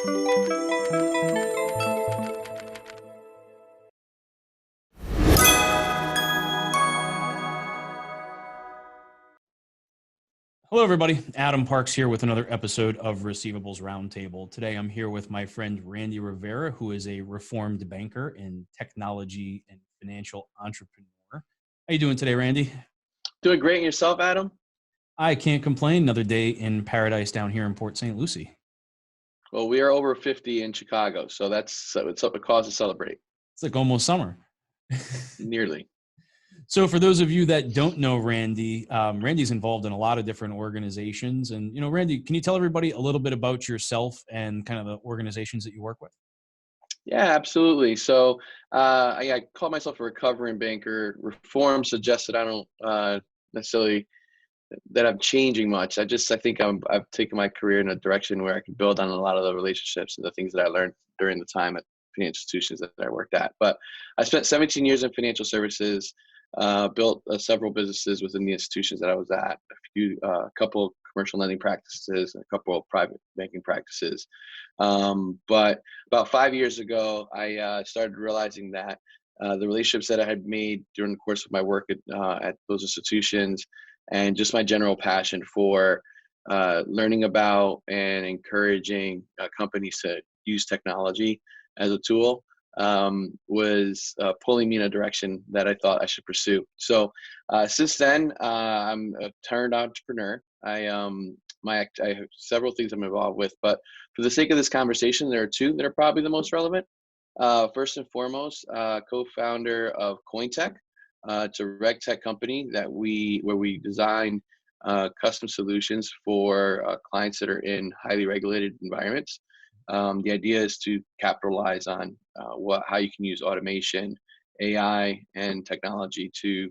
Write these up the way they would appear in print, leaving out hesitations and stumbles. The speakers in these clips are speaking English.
Hello, everybody. Adam Parks here with another episode of Receivables Roundtable. Today, I'm here with my friend Randy Rivera, who is a reformed banker and technology and financial entrepreneur. How you doing today, Randy? Doing great. And yourself, Adam? I can't complain. Another day in paradise down here in Port St. Lucie. Well, we are over 50 in Chicago, so it's a cause to celebrate. It's like almost summer. Nearly. So for those of you that don't know Randy, Randy's involved in a lot of different organizations. And, Randy, can you tell everybody a little bit about yourself and kind of the organizations that you work with? Yeah, absolutely. So I call myself a recovering banker. Reform suggests that I don't necessarily that I'm changing much. I think I've taken my career in a direction where I can build on a lot of the relationships and the things that I learned during the time at financial institutions that I worked at. But I spent 17 years in financial services, built several businesses within the institutions that I was at, a couple commercial lending practices, and a couple of private banking practices. But about 5 years ago, I started realizing that the relationships that I had made during the course of my work at those institutions, and just my general passion for learning about and encouraging companies to use technology as a tool was pulling me in a direction that I thought I should pursue. So since then, I'm a turned entrepreneur. I have several things I'm involved with, but for the sake of this conversation, there are two that are probably the most relevant. First and foremost, co-founder of Quointec. It's a reg tech company where we design custom solutions for clients that are in highly regulated environments. The idea is to capitalize on how you can use automation, AI, and technology to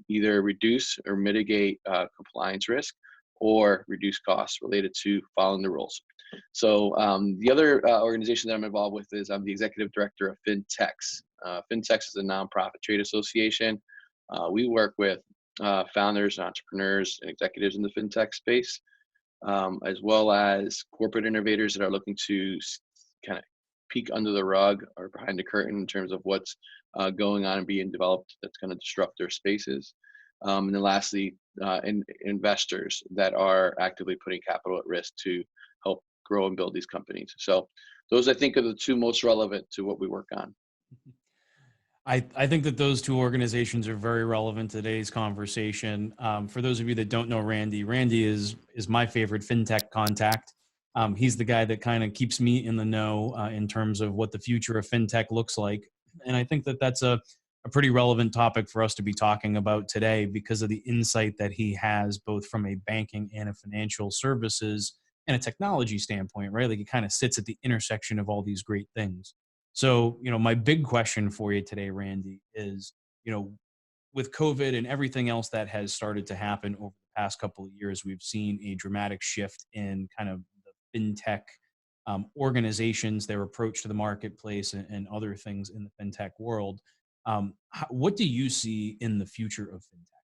either reduce or mitigate compliance risk or reduce costs related to following the rules. So the other organization that I'm involved with is I'm the executive director of FinTEx. FinTEx is a nonprofit trade association. We work with founders, entrepreneurs, and executives in the FinTech space, as well as corporate innovators that are looking to kind of peek under the rug or behind the curtain in terms of what's going on and being developed that's going to disrupt their spaces. And then lastly, investors that are actively putting capital at risk to help grow and build these companies. So those, I think, are the two most relevant to what we work on. I think that those two organizations are very relevant to today's conversation. For those of you that don't know Randy, Randy is my favorite fintech contact. He's the guy that kind of keeps me in the know in terms of what the future of fintech looks like. And I think that that's a pretty relevant topic for us to be talking about today because of the insight that he has both from a banking and a financial services and a technology standpoint, right? Like he kind of sits at the intersection of all these great things. So, my big question for you today, Randy, is, with COVID and everything else that has started to happen over the past couple of years, we've seen a dramatic shift in kind of the fintech organizations, their approach to the marketplace and other things in the fintech world. What do you see in the future of fintech?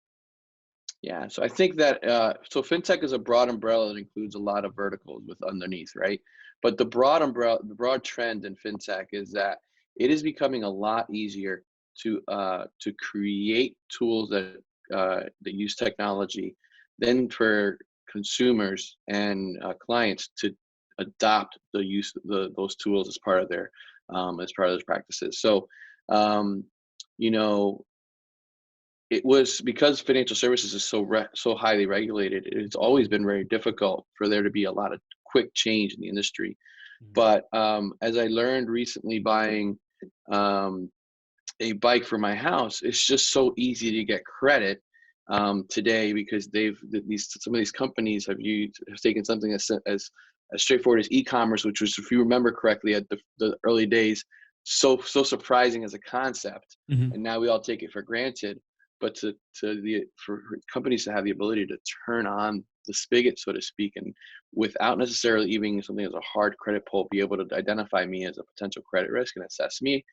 Yeah, so I think that so fintech is a broad umbrella that includes a lot of verticals with underneath, right? But the broad trend in fintech is that it is becoming a lot easier to create tools that use technology than for consumers and clients to adopt the use of those tools as part of those practices. So you know it was because financial services is so highly regulated. It's always been very difficult for there to be a lot of quick change in the industry. But as I learned recently, buying a bike for my house, it's just so easy to get credit today because some of these companies have taken something as straightforward as e-commerce, which was, if you remember correctly, at the early days, so surprising as a concept, and now we all take it for granted. But for companies to have the ability to turn on the spigot, so to speak, and without necessarily even something as a hard credit pull, be able to identify me as a potential credit risk and assess me,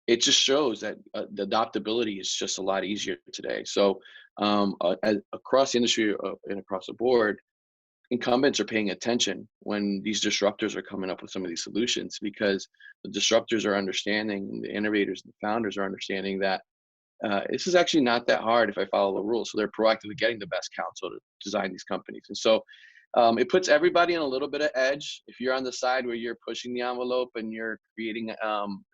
it just shows that the adoptability is just a lot easier today. So across the industry and across the board, incumbents are paying attention when these disruptors are coming up with some of these solutions, because the disruptors are understanding, and the innovators and the founders are understanding that this is actually not that hard if I follow the rules. So they're proactively getting the best counsel to design these companies. And so it puts everybody in a little bit of edge. If you're on the side where you're pushing the envelope and you're creating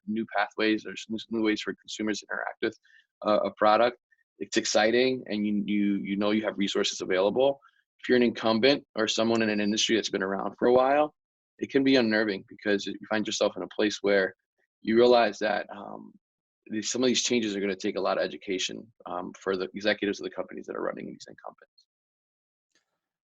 new pathways or new ways for consumers to interact with a product, it's exciting, and you know you have resources available. If you're an incumbent or someone in an industry that's been around for a while, it can be unnerving, because you find yourself in a place where you realize that some of these changes are going to take a lot of education for the executives of the companies that are running these incumbents.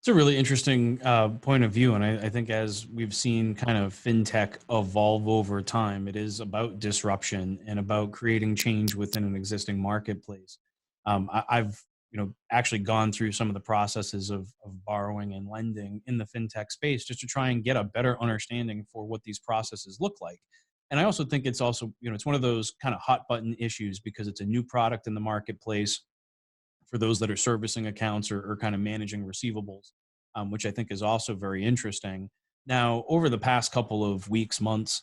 It's a really interesting point of view, and I think as we've seen kind of fintech evolve over time, it is about disruption and about creating change within an existing marketplace. I've actually gone through some of the processes of borrowing and lending in the fintech space just to try and get a better understanding for what these processes look like. And I also think it's also it's one of those kind of hot button issues because it's a new product in the marketplace for those that are servicing accounts or kind of managing receivables, which I think is also very interesting. Now, over the past couple of weeks, months,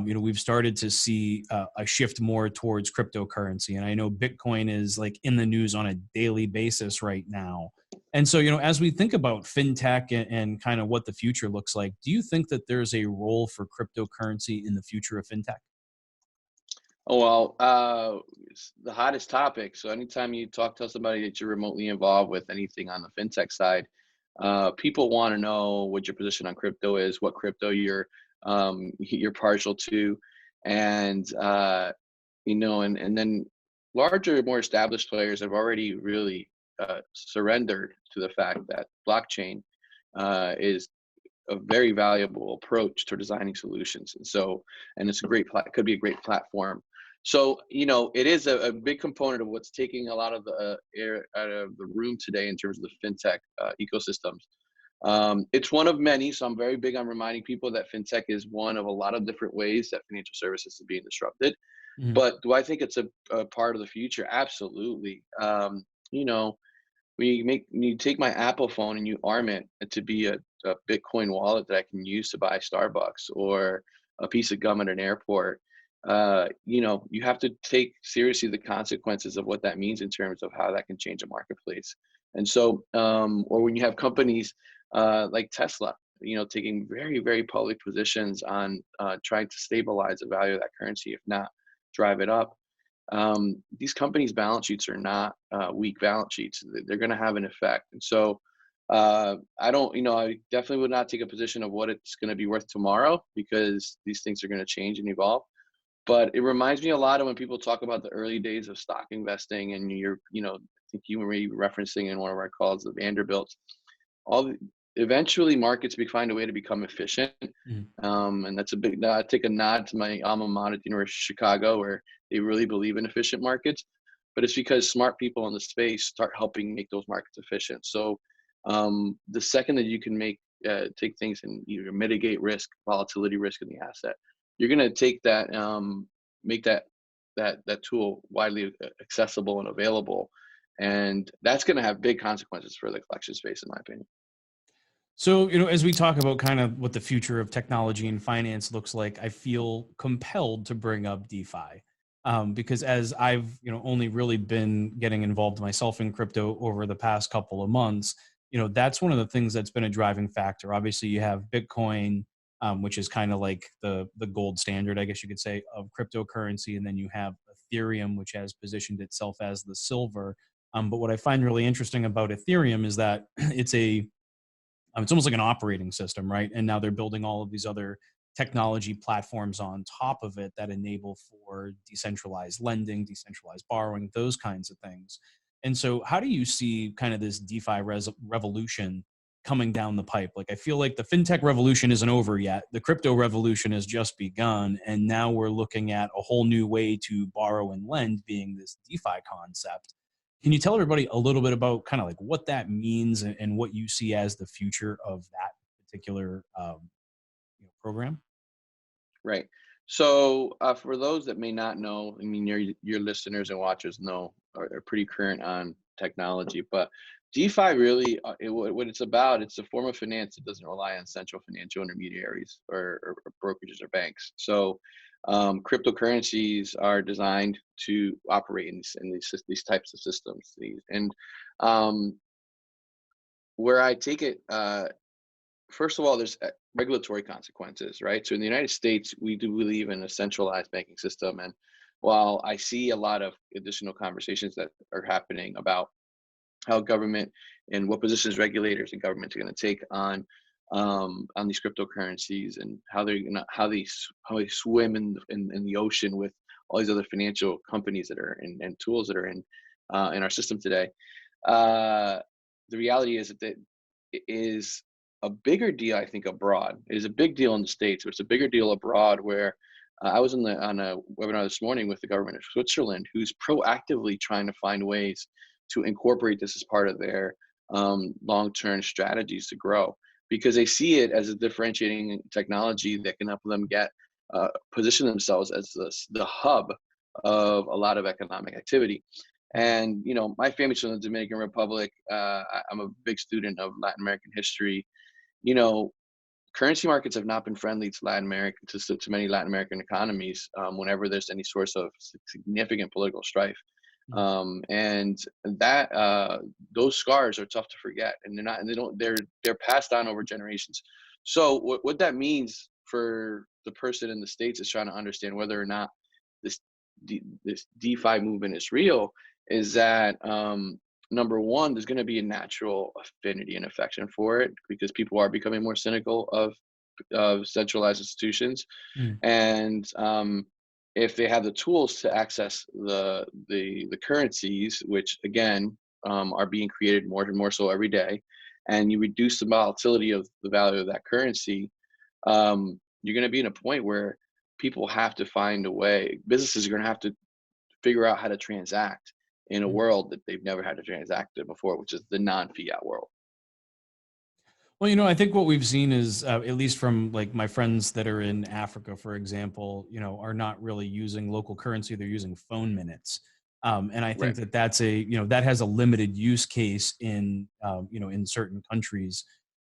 we've started to see a shift more towards cryptocurrency, and I know Bitcoin is like in the news on a daily basis right now. And so, as we think about fintech and kind of what the future looks like, do you think that there's a role for cryptocurrency in the future of fintech? Oh, well, it's the hottest topic. So anytime you talk to somebody that you're remotely involved with anything on the fintech side, people want to know what your position on crypto is, what crypto you're partial to, and and then larger, more established players have already really surrendered to the fact that blockchain is a very valuable approach to designing solutions. And it's could be a great platform. So, it is a big component of what's taking a lot of the air out of the room today in terms of the fintech ecosystems. It's one of many, so I'm very big on reminding people that fintech is one of a lot of different ways that financial services is being disrupted. Mhm. But do I think it's a part of the future? Absolutely. You know, when you take my Apple phone and you arm it to be a Bitcoin wallet that I can use to buy Starbucks or a piece of gum at an airport, you have to take seriously the consequences of what that means in terms of how that can change a marketplace. And so, or when you have companies like Tesla, taking very, very public positions on trying to stabilize the value of that currency, if not drive it up. These companies' balance sheets are not weak balance sheets. They're going to have an effect. And so I don't, I definitely would not take a position of what it's going to be worth tomorrow, because these things are going to change and evolve. But it reminds me a lot of when people talk about the early days of stock investing, and I think you were referencing in one of our calls the Vanderbilts. Eventually markets find a way to become efficient, Mhm. and that's a big. I take a nod to my alma mater, the University of Chicago, where they really believe in efficient markets. But it's because smart people in the space start helping make those markets efficient. So the second that you can take things and either mitigate risk, volatility risk in the asset, you're going to take that, make that tool widely accessible and available, and that's going to have big consequences for the collection space, in my opinion. So, as we talk about kind of what the future of technology and finance looks like, I feel compelled to bring up DeFi. Because as I've, only really been getting involved myself in crypto over the past couple of months, that's one of the things that's been a driving factor. Obviously, you have Bitcoin, which is kind of like the gold standard, I guess you could say, of cryptocurrency, and then you have Ethereum, which has positioned itself as the silver. But what I find really interesting about Ethereum is that it's almost like an operating system, right? And now they're building all of these other technology platforms on top of it that enable for decentralized lending, decentralized borrowing, those kinds of things. And so, how do you see kind of this DeFi revolution coming down the pipe? Like, I feel like the fintech revolution isn't over yet. The crypto revolution has just begun. And now we're looking at a whole new way to borrow and lend, being this DeFi concept. Can you tell everybody a little bit about kind of like what that means and what you see as the future of that particular program? Right. So for those that may not know, I mean, your listeners and watchers know are pretty current on technology, but DeFi really, what it's about, it's a form of finance that doesn't rely on central financial intermediaries or brokerages or banks. So, cryptocurrencies are designed to operate in these types of systems. Um, where I take it, first of all, there's regulatory consequences, right? So in the United States, we do believe in a centralized banking system, and while I see a lot of additional conversations that are happening about how government and what positions regulators and governments are going to take on these cryptocurrencies and how they're gonna how they swim in the ocean with all these other financial companies that are and tools that are in our system today. Uh, the reality is that it is a bigger deal, I think, abroad. It is a big deal in the States, but it's a bigger deal abroad where I was on a webinar this morning with the government of Switzerland, who's proactively trying to find ways to incorporate this as part of their long-term strategies to grow, because they see it as a differentiating technology that can help them get position themselves as the hub of a lot of economic activity. And my family's from the Dominican Republic. I'm a big student of Latin American history. You know, currency markets have not been friendly to Latin America to many Latin American economies whenever there's any source of significant political strife. Mm. And that those scars are tough to forget, and they're passed on over generations. So what that means for the person in the States is trying to understand whether or not this this DeFi movement is real, is that number one, there's going to be a natural affinity and affection for it because people are becoming more cynical of centralized institutions, Mm. and if they have the tools to access the currencies, which again are being created more and more so every day, and you reduce the volatility of the value of that currency, you're going to be in a point where people have to find a way. Businesses are going to have to figure out how to transact in a Mm. world that they've never had to transact in before, which is the non-fiat world. Well, I think what we've seen is, at least from like my friends that are in Africa, for example, are not really using local currency; they're using phone minutes. And I think Right. that that has a limited use case in certain countries.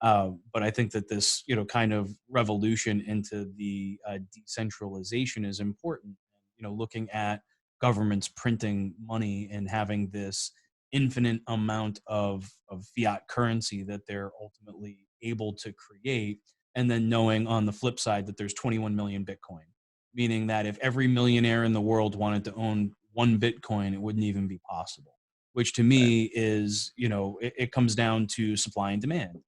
But I think that this, kind of revolution into the decentralization is important. Looking at governments printing money and having this infinite amount of fiat currency that they're ultimately able to create, and then knowing on the flip side that there's 21 million Bitcoin, meaning that if every millionaire in the world wanted to own one Bitcoin, it wouldn't even be possible. Which to Right. me is, it comes down to supply and demand.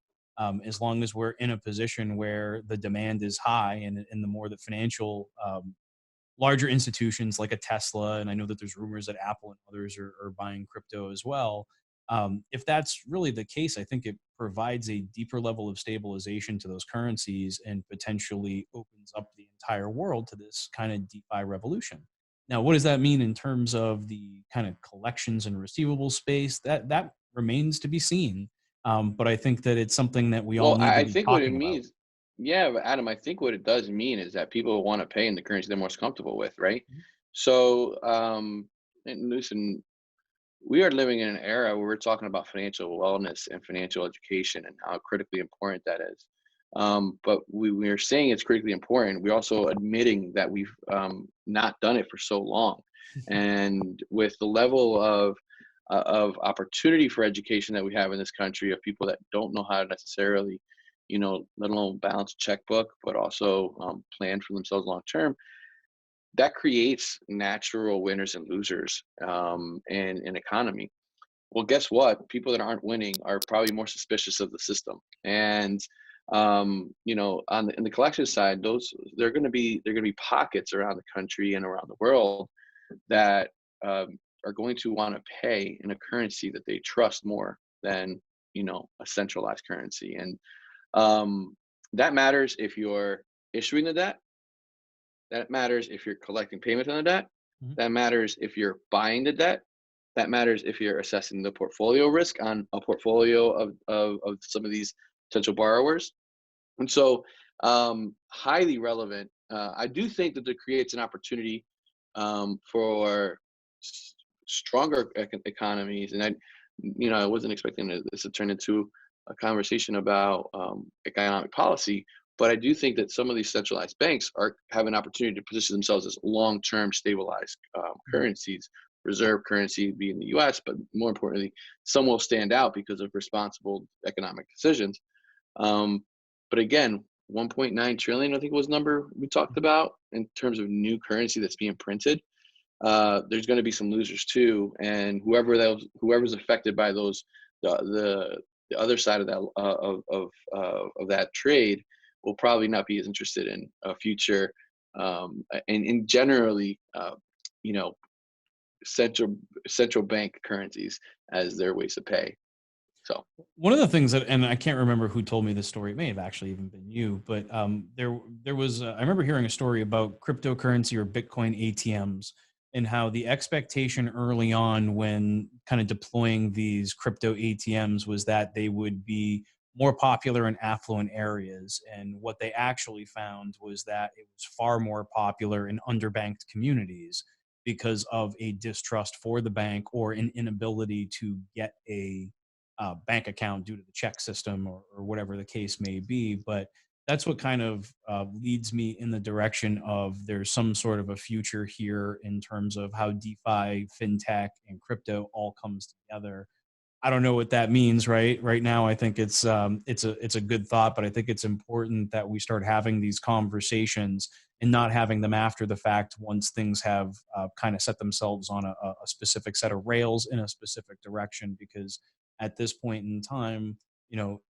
As long as we're in a position where the demand is high, and the more the financial larger institutions like a Tesla, and I know that there's rumors that Apple and others are buying crypto as well. If that's really the case, I think it provides a deeper level of stabilization to those currencies and potentially opens up the entire world to this kind of DeFi revolution. Now, what does that mean in terms of the kind of collections and receivable space? That remains to be seen. But I think that it's something that we all Well, need to I be think what it talking about. means, yeah, but Adam, I think what it does mean is that people want to pay in the currency they're most comfortable with, right? So, and listen, we are living in an era where we're talking about financial wellness and financial education and how critically important that is. But we are saying it's critically important. We're also admitting that we've not done it for so long. And with the level of opportunity for education that we have in this country, of people that don't know how to necessarily, let alone balance a checkbook, but also plan for themselves long term, that creates natural winners and losers in an economy. Well, guess what? People that aren't winning are probably more suspicious of the system. And in the collection side, those they're going to be pockets around the country and around the world that are going to want to pay in a currency that they trust more than a centralized currency. And that matters if you're issuing the debt. That matters if you're collecting payment on the debt. Mhm. That matters if you're buying the debt. That matters if you're assessing the portfolio risk on a portfolio of some of these potential borrowers. And so, highly relevant. I do think that it creates an opportunity for stronger economies. And I wasn't expecting this to turn into a conversation about economic policy, but I do think that some of these centralized banks have an opportunity to position themselves as long-term stabilized currencies, reserve currency be in the U.S., but more importantly, some will stand out because of responsible economic decisions. Um, but again, 1.9 trillion, I think was number we talked about in terms of new currency that's being printed. There's going to be some losers too, and whoever's affected by those, the other side of that of that trade will probably not be as interested in a future, and generally, you know, central central bank currencies as their ways to pay. So One of the things that, and I can't remember who told me this story. It may have actually even been you, but there was. I remember hearing a story about cryptocurrency or Bitcoin ATMs and how the expectation early on when kind of deploying these crypto ATMs was that they would be more popular in affluent areas, and what they actually found was that it was far more popular in underbanked communities because of a distrust for the bank or an inability to get a bank account due to the check system or whatever the case may be. But that's what kind of leads me in the direction of there's some sort of a future here in terms of how DeFi, FinTech, and crypto all comes together. I don't know what that means, right? Right now, I think it's a good thought, but I think it's important that we start having these conversations and not having them after the fact once things have kind of set themselves on a specific set of rails in a specific direction. Because at this point in time,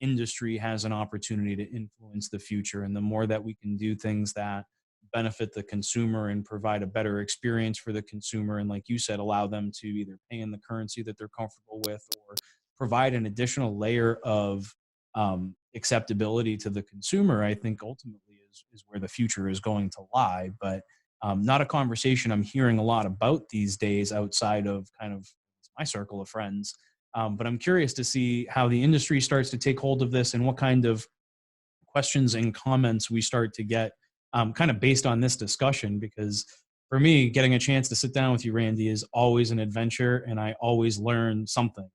industry has an opportunity to influence the future, and the more that we can do things that benefit the consumer and provide a better experience for the consumer, and like you said, allow them to either pay in the currency that they're comfortable with or provide an additional layer of acceptability to the consumer, I think ultimately is where the future is going to lie. But not a conversation I'm hearing a lot about these days outside of kind of my circle of friends. But I'm curious to see how the industry starts to take hold of this and what kind of questions and comments we start to get kind of based on this discussion. Because for me, getting a chance to sit down with you, Randy, is always an adventure, and I always learn something.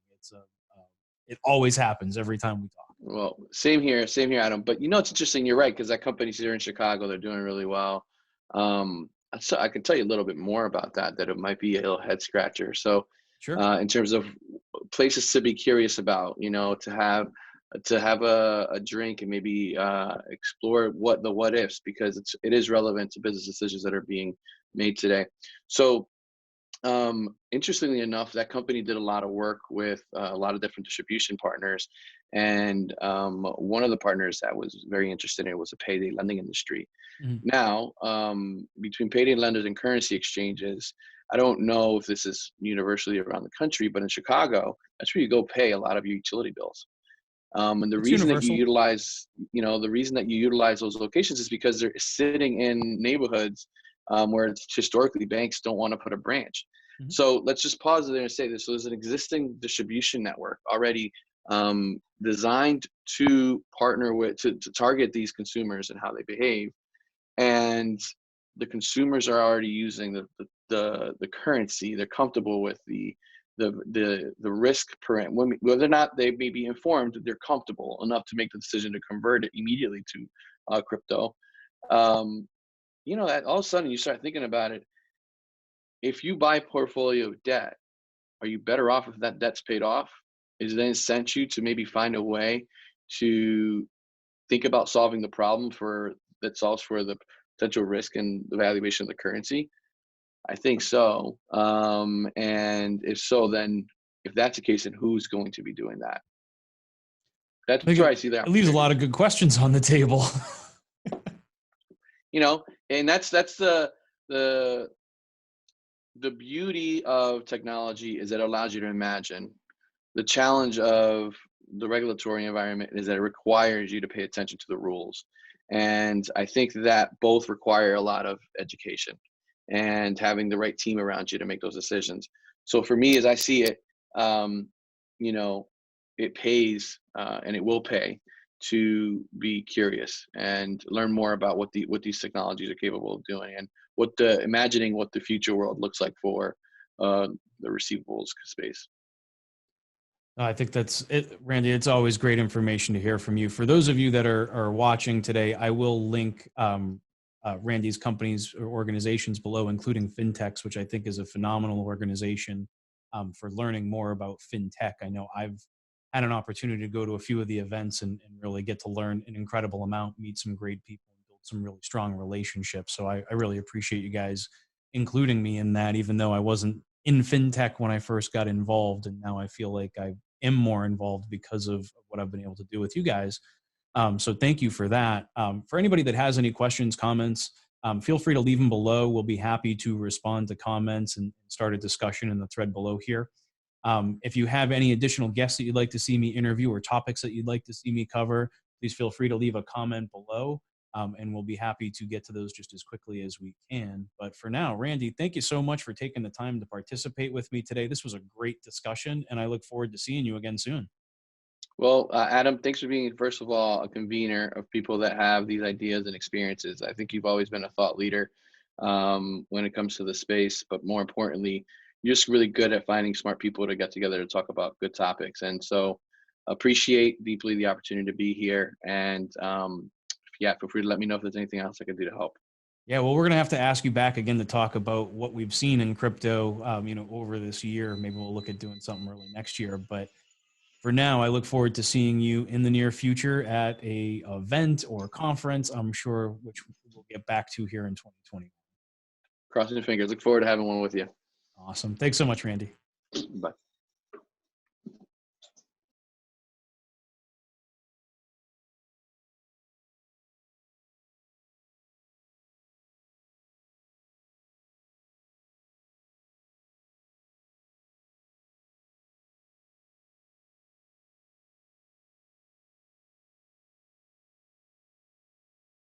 It always happens every time we talk. well, same here, Adam. But it's interesting. You're right because that company's here in Chicago. They're doing really well. So I can tell you a little bit more about that. That it might be a little head scratcher. So, Sure. in terms of places to be curious about, to have a drink and maybe explore what ifs because it is relevant to business decisions that are being made today. So interestingly enough, that company did a lot of work with a lot of different distribution partners, and one of the partners that was very interested in it was the payday lending industry. Mhm. Now, between payday lenders and currency exchanges, I don't know if this is universally around the country, but in Chicago, that's where you go pay a lot of your utility bills. And the It's reason that you universal. utilize, the reason that you utilize those locations is because they're sitting in neighborhoods where historically banks don't want to put a branch. Mhm. So let's just pause there and say this. So there's an existing distribution network already designed to partner with, to target these consumers and how they behave. And the consumers are already using the currency. They're comfortable with the risk whether or not they may be informed, they're comfortable enough to make the decision to convert it immediately to crypto. um, that all of a sudden you start thinking about it. If you buy portfolio debt, are you better off if that debt's paid off? Is it then sent you to maybe find a way to think about solving the problem that solves for the potential risk and the valuation of the currency? I think so. And if so, then if that's the case, then who's going to be doing that? I think That's where I see the it leaves a lot opportunity. of good questions on the table. And that's the the beauty of technology is that it allows you to imagine. The challenge of the regulatory environment is that it requires you to pay attention to the rules. And I think that both require a lot of education and having the right team around you to make those decisions. So for me, as I see it, um, you know, it pays and it will pay to be curious and learn more about what these technologies are capable of doing and imagining what the future world looks like for uh, the receivables space. I think that's it, Randy. It's always great information to hear from you. For those of you that are watching today, I will link Randy's companies or organizations below, including FinTEx, which I think is a phenomenal organization for learning more about FinTech. I know I've had an opportunity to go to a few of the events and really get to learn an incredible amount, meet some great people, and build some really strong relationships. So I really appreciate you guys including me in that, even though I wasn't in FinTech when I first got involved. And now I feel like I am more involved because of what I've been able to do with you guys. So thank you for that. For anybody that has any questions, comments, feel free to leave them below. We'll be happy to respond to comments and start a discussion in the thread below here. If you have any additional guests that you'd like to see me interview or topics that you'd like to see me cover, please feel free to leave a comment below. And we'll be happy to get to those just as quickly as we can. But for now, Randy, thank you so much for taking the time to participate with me today. This was a great discussion, and I look forward to seeing you again soon. Well, Adam, thanks for being, first of all, a convener of people that have these ideas and experiences. I think you've always been a thought leader when it comes to the space, but more importantly, you're just really good at finding smart people to get together to talk about good topics. And so appreciate deeply the opportunity to be here. And yeah, feel free to let me know if there's anything else I can do to help. Yeah, well, we're going to have to ask you back again to talk about what we've seen in crypto, over this year. Maybe we'll look at doing something early next year. But for now, I look forward to seeing you in the near future at a event or conference, I'm sure, which we'll get back to here in 2020. Crossing your fingers. Look forward to having one with you. Awesome. Thanks so much, Randy. Bye.